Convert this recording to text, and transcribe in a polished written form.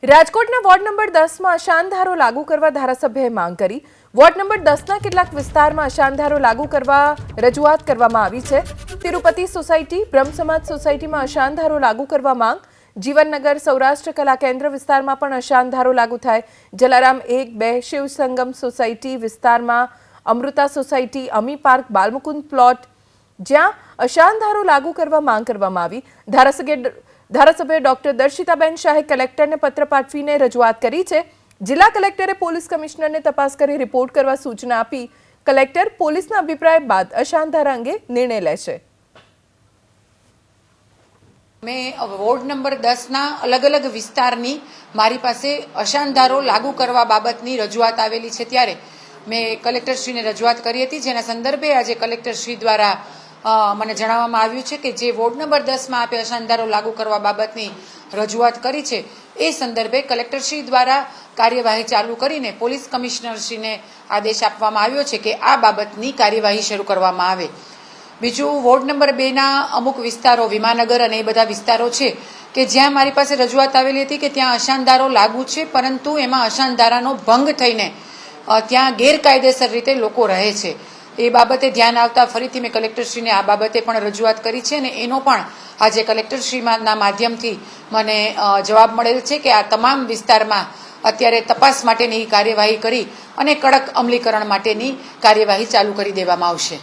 રાજકોટના ward number 10 માં અશાંતધારો લાગુ કરવા ધારાસભ્યએ માંગ કરી। વોર્ડ નંબર 10 ના કેટલાક વિસ્તારમાં અશાંતધારો લાગુ કરવા રજૂઆત કરવામાં આવી છે। તિરુપતિ સોસાયટી, બ્રહ્મ સમાજ સોસાયટીમાં અશાંતધારો લાગુ કરવા માંગ। જીવનનગર સૌરાષ્ટ્ર કલા કેન્દ્ર વિસ્તારમાં પણ અશાંતધારો લાગુ થાય। જલારામ 1, 2 શિવ સંગમ સોસાયટી વિસ્તારમાં અમૃતા સોસાયટી, અમી પાર્ક, બાલમુકુંદ પ્લોટ જ્યાં અશાંતધારો લાગુ કરવા માંગ કરવામાં આવી। ધારાસભ્ય ડોક્ટર દર્શિતાબેન શાહે કલેક્ટરને પત્ર પાઠવીને રજૂઆત કરી છે। જિલ્લા કલેક્ટરે પોલીસ કમિશનરને તપાસ કરી રિપોર્ટ કરવા સૂચના આપી। કલેક્ટર પોલીસના અભિપ્રાય બાદ અશાંતધારા અંગે નિર્ણય લેશે। મેં વોર્ડ નંબર 10 અલગ અલગ વિસ્તારની મારી પાસે અશાંતધારો લાગુ કરવા બાબતની રજૂઆત આવેલી છે, ત્યારે મેં કલેક્ટરશ્રીને રજૂઆત કરી હતી, જેના સંદર્ભે આજે કલેક્ટરશ્રી દ્વારા મને જણાવવામાં આવ્યું છે કે જે વોર્ડ નંબર 10માં આપે અશાંતધારો લાગુ કરવા બાબતની રજૂઆત કરી છે, એ સંદર્ભે કલેક્ટરશ્રી દ્વારા કાર્યવાહી ચાલુ કરીને પોલીસ કમિશનરશ્રીને આદેશ આપવામાં આવ્યો છે કે આ બાબતની કાર્યવાહી શરૂ કરવામાં આવે। બીજું, વોર્ડ નંબર 2ના અમુક વિસ્તારો, વિમાનગર અને એ બધા વિસ્તારો છે કે જ્યાં મારી પાસે રજૂઆત આવેલી હતી કે ત્યાં અશાંતધારો લાગુ છે, પરંતુ એમાં અશાંતધારાનો ભંગ થઈને ત્યાં ગેરકાયદેસર રીતે લોકો રહે છે। એ બાબતે ધ્યાન આવતા ફરીથી મેં કલેક્ટરશ્રીને આ બાબતે પણ રજૂઆત કરી છે અને એનો પણ આજે કલેક્ટરશ્રીના માધ્યમથી મને જવાબ મળેલ છે કે આ તમામ વિસ્તારમાં અત્યારે તપાસ માટેની કાર્યવાહી કરી અને કડક અમલીકરણ માટેની કાર્યવાહી ચાલુ કરી દેવામાં આવશે।